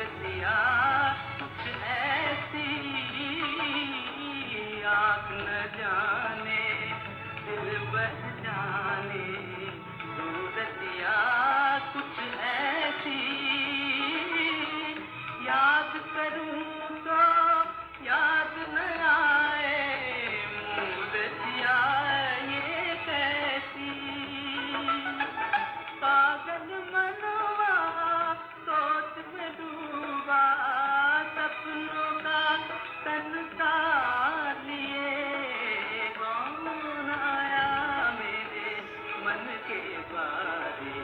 मूर्तियाँ कुछ ऐसी आँख न जाने दिल बह जाने, मूर्तियाँ कुछ ऐसी याद करूँ तो याद न आए, मूर्तियाँ ये कैसी। पागल मनवा सोच में डूबा, सपनों का संसार लिए, कौन आया मेरे मन के बारे,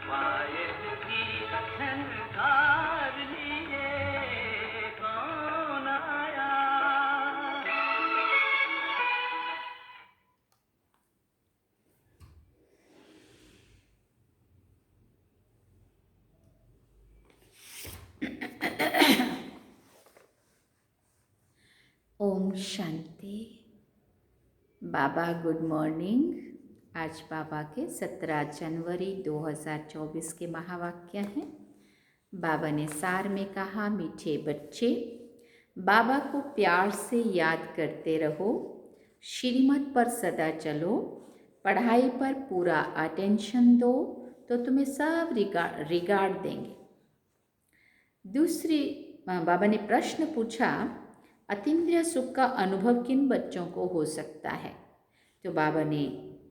पायल की झनकार लिए, कौन आया। ओम शांति। बाबा गुड मॉर्निंग। आज बाबा के 17 जनवरी 2024 के महावाक्य हैं। बाबा ने सार में कहा, मीठे बच्चे, बाबा को प्यार से याद करते रहो, श्रीमत पर सदा चलो, पढ़ाई पर पूरा अटेंशन दो तो तुम्हें सब रिगार्ड देंगे। दूसरी बाबा ने प्रश्न पूछा, अतीन्द्रिय सुख का अनुभव किन बच्चों को हो सकता है? तो बाबा ने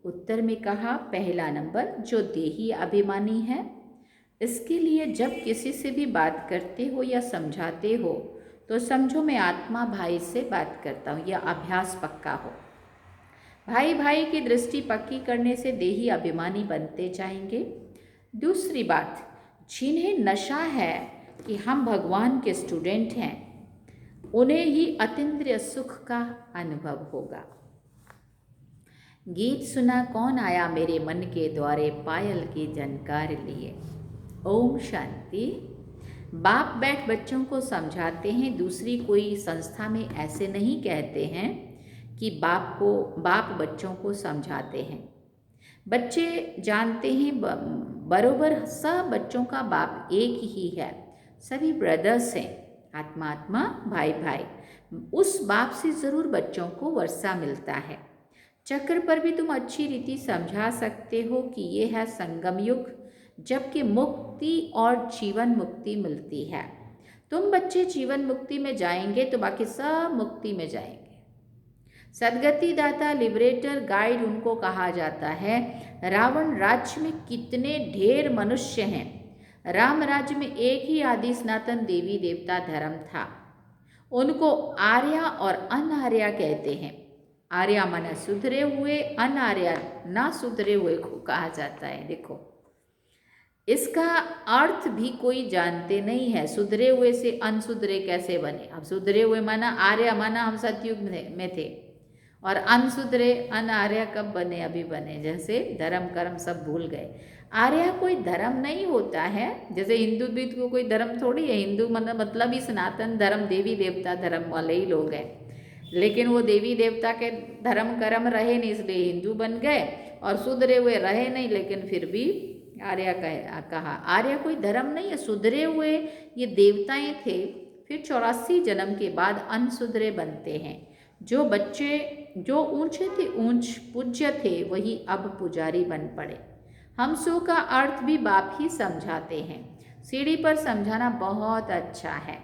उत्तर में कहा, पहला नंबर जो देही अभिमानी है। इसके लिए जब किसी से भी बात करते हो या समझाते हो तो समझो मैं आत्मा भाई से बात करता हूँ, यह अभ्यास पक्का हो। भाई भाई की दृष्टि पक्की करने से देही अभिमानी बनते जाएंगे। दूसरी बात, जिन्हें नशा है कि हम भगवान के स्टूडेंट हैं, उन्हें ही अतीन्द्रिय सुख का अनुभव होगा। गीत सुना कौन आया मेरे मन के द्वारे, पायल की झनकार लिए। ओम शांति। बाप बैठ बच्चों को समझाते हैं। दूसरी कोई संस्था में ऐसे नहीं कहते हैं कि बाप बच्चों को समझाते हैं। बच्चे जानते हैं बरोबर सब बच्चों का बाप एक ही है, सभी ब्रदर्स हैं, आत्मा भाई भाई। उस बाप से ज़रूर बच्चों को वर्षा मिलता है। चक्र पर भी तुम अच्छी रीति समझा सकते हो कि ये है संगम युग, जबकि मुक्ति और जीवन मुक्ति मिलती है। तुम बच्चे जीवन मुक्ति में जाएंगे तो बाकी सब मुक्ति में जाएंगे। सदगति दाता, लिबरेटर, गाइड उनको कहा जाता है। रावण राज्य में कितने ढेर मनुष्य हैं। राम राज्य में एक ही आदि सनातन देवी देवता धर्म था। उनको आर्या और अनार्या कहते हैं। आर्या माने सुधरे हुए, अनार्या ना सुधरे हुए को कहा जाता है। देखो, इसका अर्थ भी कोई जानते नहीं है। सुधरे हुए से अनसुधरे कैसे बने? अब सुधरे हुए माना आर्या माना हम सतयुग में थे, और अनसुधरे अनार्या कब बने? अभी बने। जैसे धर्म कर्म सब भूल गए। आर्या कोई धर्म नहीं होता है। जैसे हिंदू भी को कोई धर्म थोड़ी है। हिंदू मतलब ही सनातन धर्म, देवी देवता धर्म वाले ही लोग हैं। लेकिन वो देवी देवता के धर्म कर्म रहे नहीं, इसलिए हिंदू बन गए, और सुधरे हुए रहे नहीं, लेकिन फिर भी आर्या कहा। आर्या कोई धर्म नहीं है। सुधरे हुए ये देवताएं थे, फिर 84 जन्म के बाद अनसुधरे बनते हैं। जो बच्चे जो ऊंचे थे, ऊंच पूज्य थे, वही अब पुजारी बन पड़े। हम सो का अर्थ भी बाप ही समझाते हैं। सीढ़ी पर समझाना बहुत अच्छा है।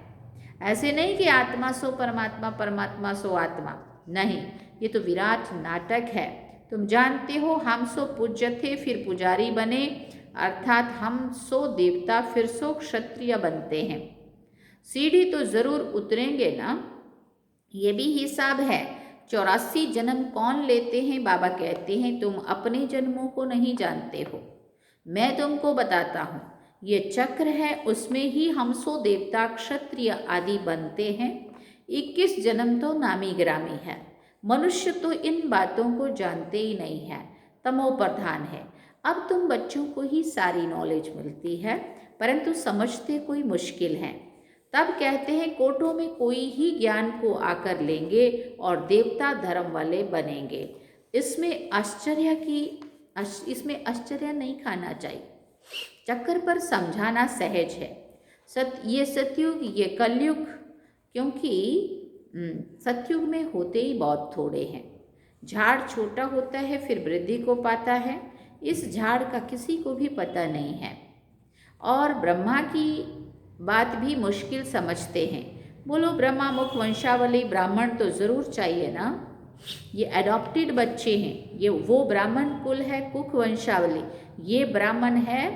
ऐसे नहीं कि आत्मा सो परमात्मा, परमात्मा सो आत्मा। नहीं, ये तो विराट नाटक है। तुम जानते हो, हम सो पूज्य थे फिर पुजारी बने, अर्थात हम सो देवता फिर सो क्षत्रिय बनते हैं। सीढ़ी तो जरूर उतरेंगे ना, ये भी हिसाब है। 84 जन्म कौन लेते हैं? बाबा कहते हैं, तुम अपने जन्मों को नहीं जानते हो, मैं तुमको बताता हूँ। ये चक्र है, उसमें ही हम सो देवता क्षत्रिय आदि बनते हैं। 21 जन्म तो नामी ग्रामी है। मनुष्य तो इन बातों को जानते ही नहीं है, तमो प्रधान है। अब तुम बच्चों को ही सारी नॉलेज मिलती है, परंतु समझते कोई मुश्किल है। तब कहते हैं, कोटों में कोई ही ज्ञान को आकर लेंगे और देवता धर्म वाले बनेंगे। इसमें आश्चर्य नहीं खाना चाहिए। चक्कर पर समझाना सहज है। ये सतयुग, ये कलयुग, क्योंकि सतयुग में होते ही बहुत थोड़े हैं। झाड़ छोटा होता है फिर वृद्धि को पाता है, इस झाड़ का किसी को भी पता नहीं है। और ब्रह्मा की बात भी मुश्किल समझते हैं। बोलो ब्रह्मा मुख वंशावली ब्राह्मण तो ज़रूर चाहिए ना। ये एडॉप्टेड बच्चे हैं, ये वो ब्राह्मण कुल है कुख वंशावली, ये ब्राह्मण है,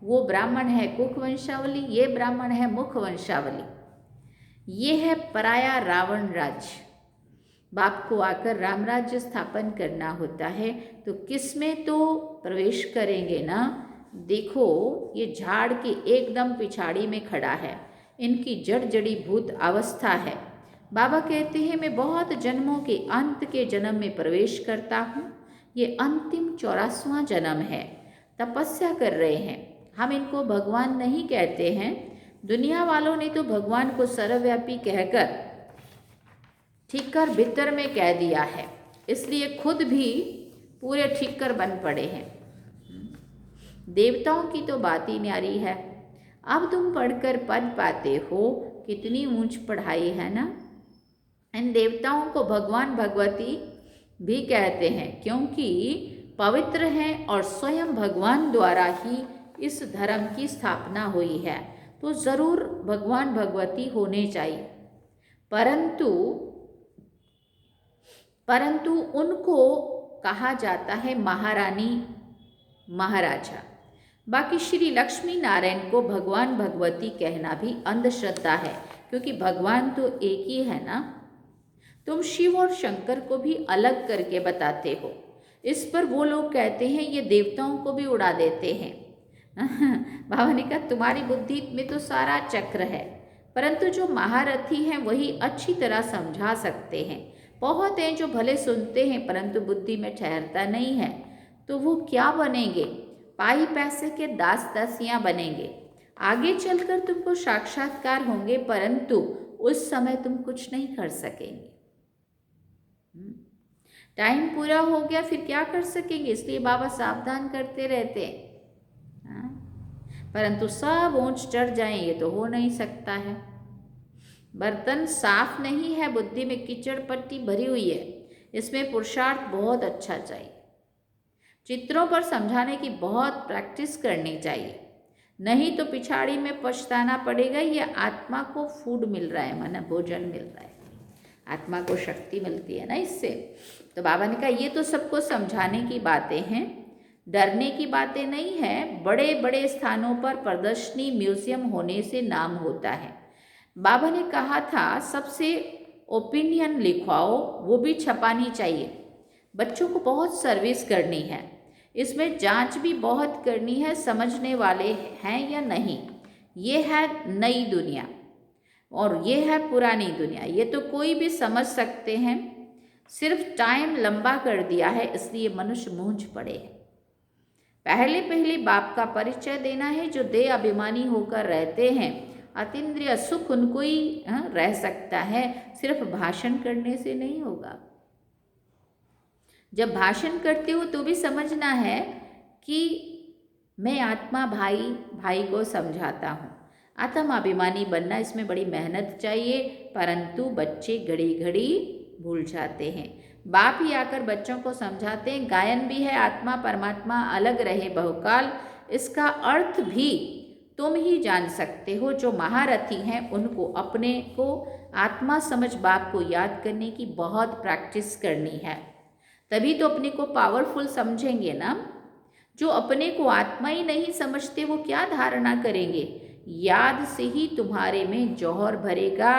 वो ब्राह्मण है कुख वंशावली, ये ब्राह्मण है मुख वंशावली। ये है पराया रावण राज्य। बाप को आकर राम राज्य स्थापन करना होता है तो किस में तो प्रवेश करेंगे ना। देखो ये झाड़ के एकदम पिछाड़ी में खड़ा है, इनकी जड़ जड़ी भूत अवस्था है। बाबा कहते हैं मैं बहुत जन्मों के अंत के जन्म में प्रवेश करता हूँ, ये अंतिम 84वां जन्म है। तपस्या कर रहे हैं, हम इनको भगवान नहीं कहते हैं। दुनिया वालों ने तो भगवान को सर्वव्यापी कहकर ठीकर भीतर में कह दिया है, इसलिए खुद भी पूरे ठीकर बन पड़े हैं। देवताओं की तो बात ही न्यारी है। अब तुम पढ़कर पद पाते हो, कितनी ऊंच पढ़ाई है ना। इन देवताओं को भगवान भगवती भी कहते हैं क्योंकि पवित्र हैं और स्वयं भगवान द्वारा ही इस धर्म की स्थापना हुई है, तो ज़रूर भगवान भगवती होने चाहिए। परंतु उनको कहा जाता है महारानी महाराजा। बाकी श्री लक्ष्मी नारायण को भगवान भगवती कहना भी अंधश्रद्धा है, क्योंकि भगवान तो एक ही है ना। तुम शिव और शंकर को भी अलग करके बताते हो, इस पर वो लोग कहते हैं ये देवताओं को भी उड़ा देते हैं। बाबा ने कहा तुम्हारी बुद्धि में तो सारा चक्र है, परंतु जो महारथी हैं वही अच्छी तरह समझा सकते हैं। बहुत हैं जो भले सुनते हैं परंतु बुद्धि में ठहरता नहीं है, तो वो क्या बनेंगे, पाई पैसे के दास दासियाँ बनेंगे। आगे चलकर तुमको साक्षात्कार होंगे परंतु उस समय तुम कुछ नहीं कर सकेंगे। टाइम पूरा हो गया फिर क्या कर सकेंगे, इसलिए बाबा सावधान करते रहते हैं। परंतु सब ऊंच चढ़ जाएं ये तो हो नहीं सकता है। बर्तन साफ नहीं है, बुद्धि में कीचड़ पट्टी भरी हुई है, इसमें पुरुषार्थ बहुत अच्छा चाहिए। चित्रों पर समझाने की बहुत प्रैक्टिस करनी चाहिए, नहीं तो पिछाड़ी में पछताना पड़ेगा। ये आत्मा को फूड मिल रहा है, माना भोजन मिल रहा है, आत्मा को शक्ति मिलती है ना इससे। तो बाबा ने कहा ये तो सबको समझाने की बातें हैं, डरने की बातें नहीं है। बड़े बड़े स्थानों पर प्रदर्शनी म्यूजियम होने से नाम होता है। बाबा ने कहा था सबसे ओपिनियन लिखवाओ, वो भी छपानी चाहिए। बच्चों को बहुत सर्विस करनी है, इसमें जांच भी बहुत करनी है, समझने वाले हैं या नहीं। ये है नई दुनिया और ये है पुरानी दुनिया, ये तो कोई भी समझ सकते हैं, सिर्फ टाइम लंबा कर दिया है इसलिए मनुष्य मूंझ पड़े हैं। पहले बाप का परिचय देना है। जो देह अभिमानी होकर रहते हैं, अतीन्द्रिय सुख उनको ही रह सकता है, सिर्फ भाषण करने से नहीं होगा। जब भाषण करते हो तो भी समझना है कि मैं आत्मा भाई को समझाता हूँ। आत्माभिमानी बनना इसमें बड़ी मेहनत चाहिए, परंतु बच्चे घड़ी घड़ी भूल जाते हैं। बाप ही आकर बच्चों को समझाते हैं। गायन भी है आत्मा परमात्मा अलग रहे बहुकाल, इसका अर्थ भी तुम ही जान सकते हो। जो महारथी हैं उनको अपने को आत्मा समझ बाप को याद करने की बहुत प्रैक्टिस करनी है, तभी तो अपने को पावरफुल समझेंगे ना। जो अपने को आत्मा ही नहीं समझते वो क्या धारणा करेंगे। याद से ही तुम्हारे में जौहर भरेगा।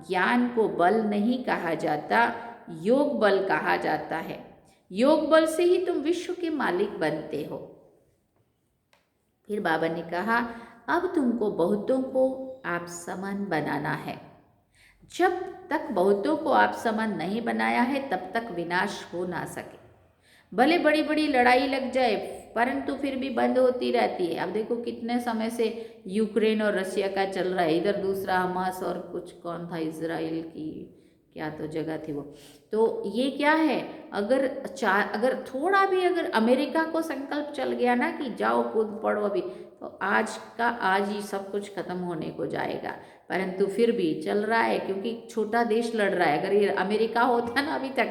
ज्ञान को बल नहीं कहा जाता, योग बल कहा जाता है। योग बल से ही तुम विश्व के मालिक बनते हो। फिर बाबा ने कहा अब तुमको बहुतों को आप समान बनाना है। जब तक बहुतों को आप समान नहीं बनाया है तब तक विनाश हो ना सके। भले बड़ी बड़ी लड़ाई लग जाए परंतु फिर भी बंद होती रहती है। अब देखो कितने समय से यूक्रेन और रशिया का चल रहा है, इधर दूसरा हमास और कुछ कौन था इजराइल की क्या तो जगह थी वो। तो ये क्या है, अगर थोड़ा भी अगर अमेरिका को संकल्प चल गया ना कि जाओ कूद पड़ो अभी, तो आज का आज ही सब कुछ खत्म होने को जाएगा। परंतु फिर भी चल रहा है, क्योंकि छोटा देश लड़ रहा है। अगर ये अमेरिका होता ना अभी तक,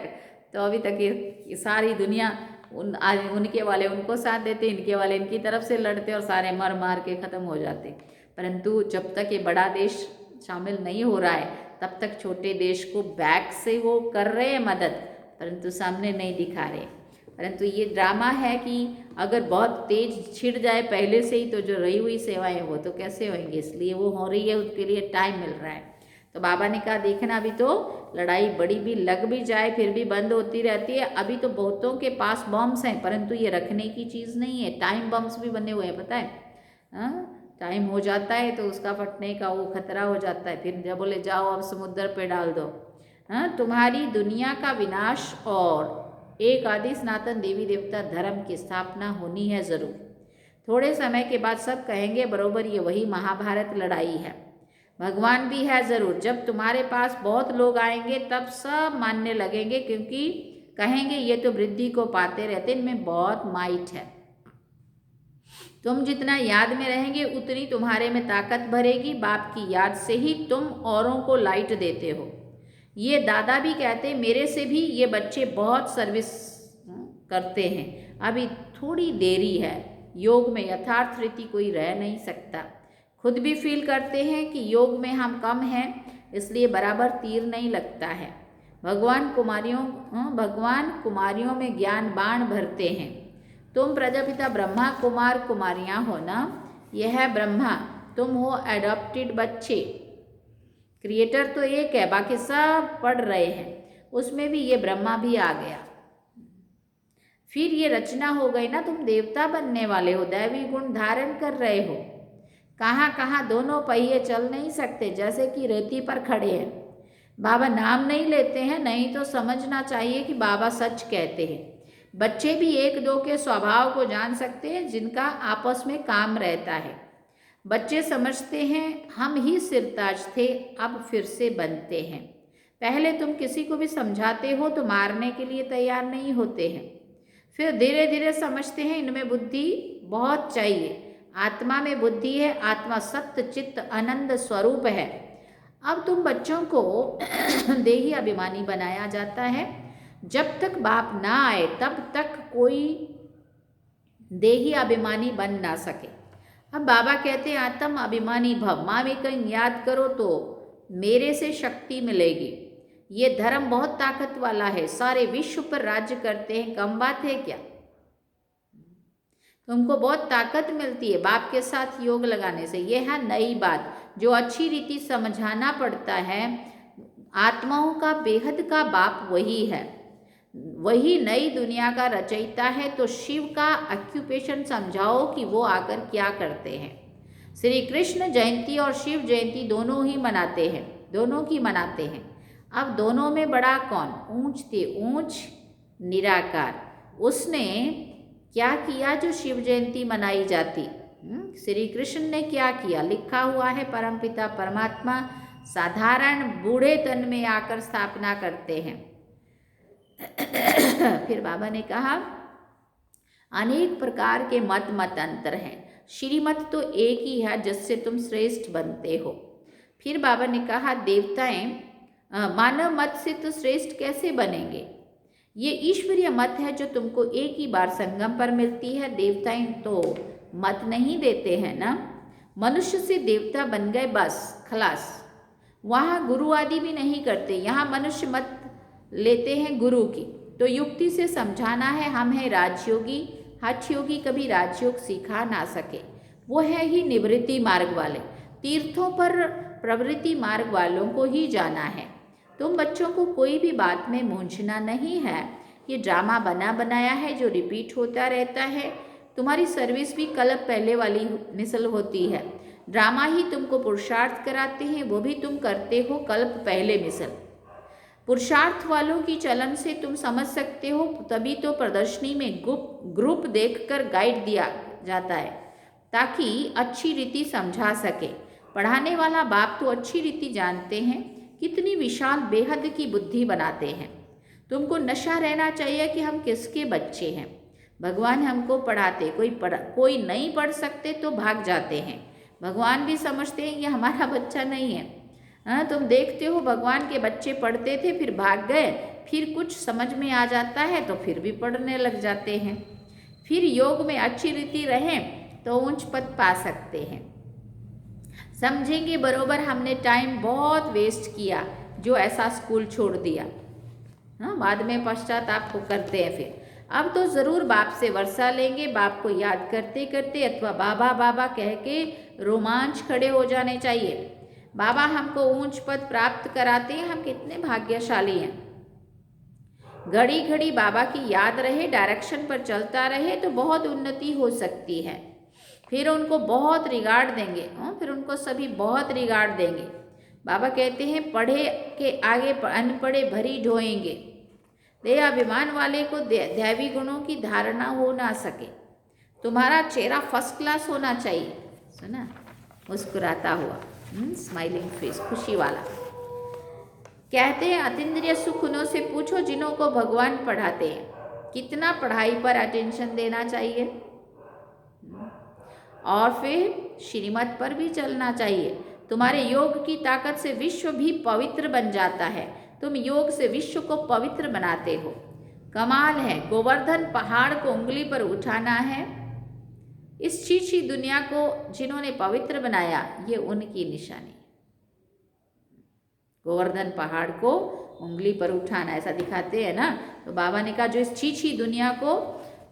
तो अभी तक ये सारी दुनिया उनके वाले उनको साथ देते, इनके वाले इनकी तरफ से लड़ते और सारे मर मार के ख़त्म हो जाते। परंतु जब तक ये बड़ा देश शामिल नहीं हो रहा है, तब तक छोटे देश को बैक से वो कर रहे हैं मदद, परंतु सामने नहीं दिखा रहे। परंतु ये ड्रामा है कि अगर बहुत तेज छिड़ जाए पहले से ही, तो जो रही हुई सेवाएं वो तो कैसे होंगी, इसलिए वो हो रही है, उसके लिए टाइम मिल रहा है। तो बाबा ने कहा देखना, अभी तो लड़ाई बड़ी भी लग भी जाए फिर भी बंद होती रहती है। अभी तो बहुतों के पास बॉम्ब्स हैं, परंतु ये रखने की चीज़ नहीं है। टाइम बॉम्ब्स भी बने हुए हैं, पता है। टाइम हो जाता है तो उसका फटने का वो खतरा हो जाता है, फिर जब बोले जाओ अब समुद्र पे डाल दो। तुम्हारी दुनिया का विनाश और एक आदि सनातन देवी देवता धर्म की स्थापना होनी है ज़रूर। थोड़े समय के बाद सब कहेंगे बरोबर ये वही महाभारत लड़ाई है। भगवान भी है ज़रूर। जब तुम्हारे पास बहुत लोग आएंगे तब सब मानने लगेंगे, क्योंकि कहेंगे ये तो वृद्धि को पाते रहते, इनमें बहुत माइट है। तुम जितना याद में रहेंगे उतनी तुम्हारे में ताकत भरेगी। बाप की याद से ही तुम औरों को लाइट देते हो। ये दादा भी कहते मेरे से भी ये बच्चे बहुत सर्विस करते हैं। अभी थोड़ी देरी है, योग में यथार्थ रीति कोई रह नहीं सकता। खुद भी फील करते हैं कि योग में हम कम हैं, इसलिए बराबर तीर नहीं लगता है। भगवान कुमारियों में ज्ञान बाण भरते हैं। तुम प्रजापिता ब्रह्मा, कुमार कुमारियाँ हो ना, यह है ब्रह्मा, तुम हो एडॉप्टेड बच्चे। क्रिएटर तो एक है, बाकी सब पढ़ रहे हैं, उसमें भी ये ब्रह्मा भी आ गया। फिर ये रचना हो गई ना, तुम देवता बनने वाले हो, दैवी गुण धारण कर रहे हो। कहाँ कहाँ दोनों पहिए चल नहीं सकते, जैसे कि रेती पर खड़े हैं। बाबा नाम नहीं लेते हैं, नहीं तो समझना चाहिए कि बाबा सच कहते हैं। बच्चे भी एक दो के स्वभाव को जान सकते हैं जिनका आपस में काम रहता है। बच्चे समझते हैं हम ही सिरताज थे, अब फिर से बनते हैं। पहले तुम किसी को भी समझाते हो तो मारने के लिए तैयार नहीं होते हैं, फिर धीरे धीरे समझते हैं इनमें बुद्धि बहुत चाहिए। आत्मा में बुद्धि है, आत्मा सत्य चित्त आनंद स्वरूप है। अब तुम बच्चों को देही अभिमानी बनाया जाता है। जब तक बाप ना आए तब तक कोई देही अभिमानी बन ना सके। अब बाबा कहते हैं आत्म अभिमानी भव, माँ भी कहीं याद करो तो मेरे से शक्ति मिलेगी। ये धर्म बहुत ताकत वाला है, सारे विश्व पर राज्य करते हैं, कम बात है क्या। तुमको बहुत ताकत मिलती है बाप के साथ योग लगाने से। यह है नई बात जो अच्छी रीति समझाना पड़ता है। आत्माओं का बेहद का बाप वही है, वही नई दुनिया का रचयिता है। तो शिव का ऑक्यूपेशन समझाओ कि वो आकर क्या करते हैं। श्री कृष्ण जयंती और शिव जयंती दोनों ही मनाते हैं, दोनों की मनाते हैं। अब दोनों में बड़ा कौन? ऊंच थे ऊंच निराकार। उसने क्या किया जो शिव जयंती मनाई जाती? श्री कृष्ण ने क्या किया? लिखा हुआ है परमपिता परमात्मा साधारण बूढ़े तन में आकर स्थापना करते हैं। फिर बाबा ने कहा अनेक प्रकार के मत अंतर हैं, श्रीमत तो एक ही है जिससे तुम श्रेष्ठ बनते हो। फिर बाबा ने कहा देवताएं मानव मत से तो श्रेष्ठ कैसे बनेंगे? ये ईश्वरीय मत है जो तुमको एक ही बार संगम पर मिलती है। देवताएं तो मत नहीं देते हैं ना। मनुष्य से देवता बन गए बस खलास, वहाँ गुरु आदि भी नहीं करते। यहाँ मनुष्य मत लेते हैं गुरु की, तो युक्ति से समझाना है। हम हैं राजयोगी, हठ योगी कभी राजयोग सिखा ना सके, वो है ही निवृत्ति मार्ग वाले। तीर्थों पर प्रवृत्ति मार्ग वालों को ही जाना है। तुम बच्चों को कोई भी बात में मूंझना नहीं है। ये ड्रामा बना बनाया है जो रिपीट होता रहता है। तुम्हारी सर्विस भी कल्प पहले वाली मिसल होती है। ड्रामा ही तुमको पुरुषार्थ कराते हैं, वो भी तुम करते हो कल्प पहले मिसल। पुरुषार्थ वालों की चलन से तुम समझ सकते हो, तभी तो प्रदर्शनी में ग्रुप देखकर गाइड दिया जाता है ताकि अच्छी रीति समझा सके। पढ़ाने वाला बाप तो अच्छी रीति जानते हैं कितनी विशाल बेहद की बुद्धि बनाते हैं। तुमको नशा रहना चाहिए कि हम किसके बच्चे हैं। भगवान हमको पढ़ाते, कोई नहीं पढ़ सकते तो भाग जाते हैं। भगवान भी समझते हैं कि हमारा बच्चा नहीं है। हाँ, तुम देखते हो भगवान के बच्चे पढ़ते थे फिर भाग गए, फिर कुछ समझ में आ जाता है तो फिर भी पढ़ने लग जाते हैं। फिर योग में अच्छी रीति रहें तो उच्च पद पा सकते हैं। समझेंगे बरोबर हमने टाइम बहुत वेस्ट किया जो ऐसा स्कूल छोड़ दिया। हाँ, बाद में पश्चाताप को करते हैं। फिर अब तो ज़रूर बाप से वर्षा लेंगे, बाप को याद करते करते अथवा बाबा बाबा कह के रोमांच खड़े हो जाने चाहिए। बाबा हमको ऊंच पद प्राप्त कराते हैं, हम कितने भाग्यशाली हैं। घड़ी घड़ी बाबा की याद रहे, डायरेक्शन पर चलता रहे तो बहुत उन्नति हो सकती है। फिर उनको बहुत रिगार्ड देंगे, फिर उनको सभी बहुत रिगार्ड देंगे। बाबा कहते हैं पढ़े के आगे अनपढ़े भरी ढोएंगे। देहाभिमान वाले को दैवी गुणों की धारणा हो ना सके। तुम्हारा चेहरा फर्स्ट क्लास होना चाहिए, सुना, मुस्कुराता हुआ, स्माइलिंग फेस, खुशी वाला। कहते हैं अतीन्द्रिय सुख उन्हों से पूछो जिन्हों को भगवान पढ़ाते हैं। कितना पढ़ाई पर अटेंशन देना चाहिए और फिर श्रीमत पर भी चलना चाहिए। तुम्हारे योग की ताकत से विश्व भी पवित्र बन जाता है। तुम योग से विश्व को पवित्र बनाते हो। कमाल है। गोवर्धन पहाड़ को उंगली पर उठाना है। इस छीछी दुनिया को जिन्होंने पवित्र बनाया ये उनकी निशानी। गोवर्धन पहाड़ को उंगली पर उठाना, ऐसा दिखाते हैं ना। तो बाबा ने कहा जो इस छीछी दुनिया को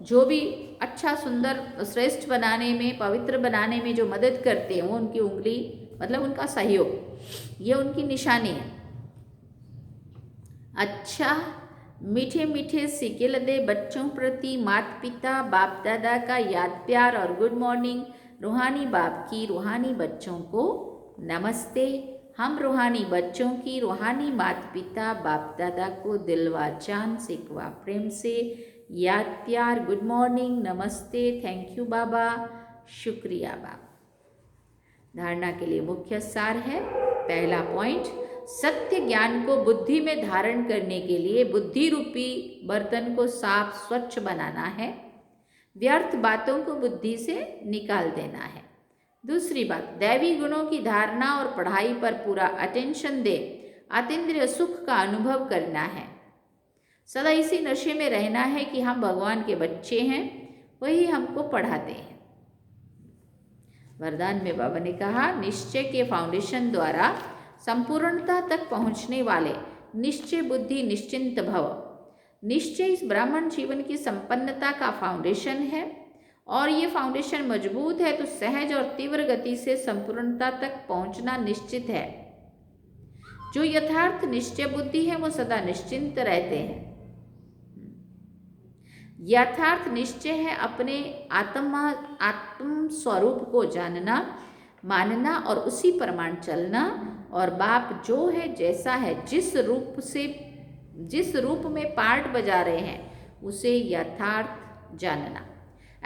जो भी अच्छा सुंदर श्रेष्ठ बनाने में, पवित्र बनाने में जो मदद करते हैं वो उनकी उंगली, मतलब उनका सहयोग, ये उनकी निशानी है। अच्छा, मीठे मीठे सिके लदे बच्चों प्रति माता पिता बाप दादा का याद प्यार और गुड मॉर्निंग। रूहानी बाप की रूहानी बच्चों को नमस्ते। हम रूहानी बच्चों की रूहानी माता पिता बाप दादा को दिलवा जान सिकवा प्रेम से याद प्यार, गुड मॉर्निंग, नमस्ते, थैंक यू बाबा, शुक्रिया बाबा। धारणा के लिए मुख्य सार है। पहला पॉइंट, सत्य ज्ञान को बुद्धि में धारण करने के लिए बुद्धि रूपी बर्तन को साफ स्वच्छ बनाना है। व्यर्थ बातों को बुद्धि से निकाल देना है। दूसरी बात, दैवी गुणों की धारणा और पढ़ाई पर पूरा अटेंशन दे अतीन्द्रिय सुख का अनुभव करना है। सदा इसी नशे में रहना है कि हम भगवान के बच्चे हैं, वही हमको पढ़ाते हैं। वरदान में बाबा ने कहा निश्चय के फाउंडेशन द्वारा संपूर्णता तक पहुंचने वाले निश्चय बुद्धि निश्चिंत भव। निश्चय इस ब्राह्मण जीवन की संपन्नता का फाउंडेशन है और ये फाउंडेशन मजबूत है तो सहज और तीव्र गति से संपूर्णता तक पहुंचना निश्चित है। जो यथार्थ निश्चय बुद्धि है वो सदा निश्चिंत रहते हैं। यथार्थ निश्चय है अपने आत्म स्वरूप को जानना, मानना और उसी प्रमाण चलना। और बाप जो है जैसा है, जिस रूप में पार्ट बजा रहे हैं उसे यथार्थ जानना।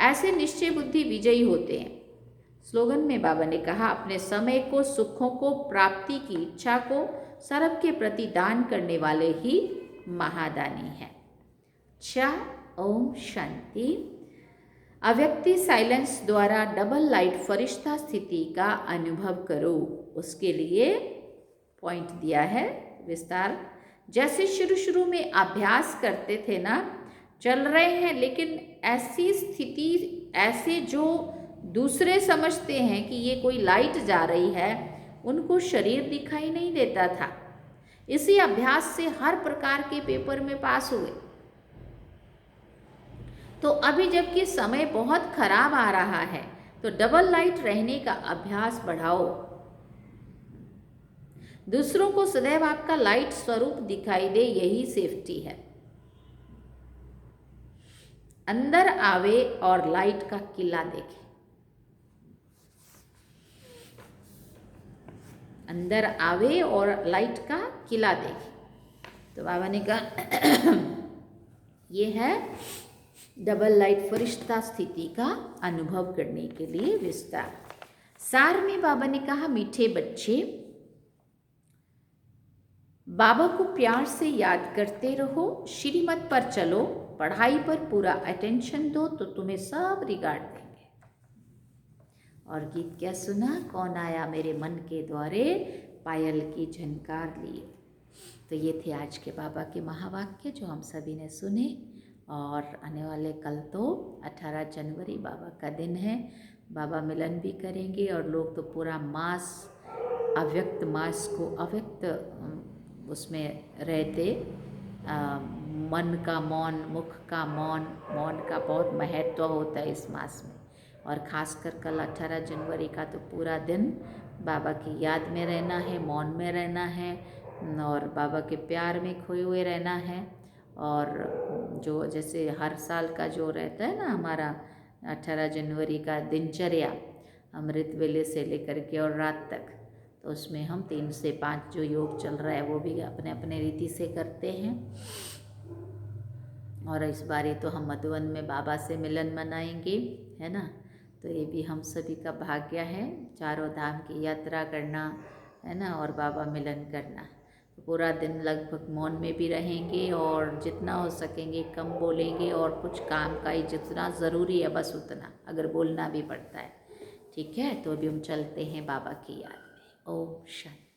ऐसे निश्चय बुद्धि विजयी होते हैं। स्लोगन में बाबा ने कहा अपने समय को, सुखों को, प्राप्ति की इच्छा को सर्व के प्रति दान करने वाले ही महादानी हैं। ओम शांति। अव्यक्ति साइलेंस द्वारा डबल लाइट फरिश्ता स्थिति का अनुभव करो। उसके लिए पॉइंट दिया है विस्तार। जैसे शुरू में अभ्यास करते थे ना, चल रहे हैं, लेकिन ऐसी स्थिति, ऐसे जो दूसरे समझते हैं कि ये कोई लाइट जा रही है, उनको शरीर दिखाई नहीं देता था। इसी अभ्यास से हर प्रकार के पेपर में पास हुए। तो अभी जबकि समय बहुत खराब आ रहा है तो डबल लाइट रहने का अभ्यास बढ़ाओ। दूसरों को सदैव आपका लाइट स्वरूप दिखाई दे, यही सेफ्टी है। अंदर आवे और लाइट का किला देखे। अंदर आवे और लाइट का किला देखे। तो बाबा ने कहा ये है डबल लाइट फरिश्ता स्थिति का अनुभव करने के लिए विस्तार। सार में बाबा ने कहा मीठे बच्चे, बाबा को प्यार से याद करते रहो, श्रीमत पर चलो, पढ़ाई पर पूरा अटेंशन दो तो तुम्हें सब रिगार्ड देंगे। और गीत क्या सुना? कौन आया मेरे मन के द्वारे, पायल की झनकार लिए। तो ये थे आज के बाबा के महावाक्य जो हम सभी ने सुने। और आने वाले कल तो 18 जनवरी बाबा का दिन है, बाबा मिलन भी करेंगे। और लोग तो पूरा मास, अव्यक्त मास को अव्यक्त उसमें रहते, मन का मौन, मुख का मौन, मौन का बहुत महत्व होता है इस मास में। और ख़ासकर कल 18 जनवरी का तो पूरा दिन बाबा की याद में रहना है, मौन में रहना है और बाबा के प्यार में खोए हुए रहना है। और जो जैसे हर साल का जो रहता है ना हमारा 18 जनवरी का दिनचर्या, अमृत वेले से लेकर के और रात तक, तो उसमें हम 3 से 5 जो योग चल रहा है वो भी अपने अपने रीति से करते हैं। और इस बार तो हम मधुबन में बाबा से मिलन मनाएंगे, है ना। तो ये भी हम सभी का भाग्य है, चारों धाम की यात्रा करना, है ना, और बाबा मिलन करना। तो पूरा दिन लगभग मौन में भी रहेंगे और जितना हो सकेंगे कम बोलेंगे, और कुछ काम का ही जितना ज़रूरी है बस उतना, अगर बोलना भी पड़ता है, ठीक है। तो अभी हम चलते हैं बाबा की याद में। ओम शांति।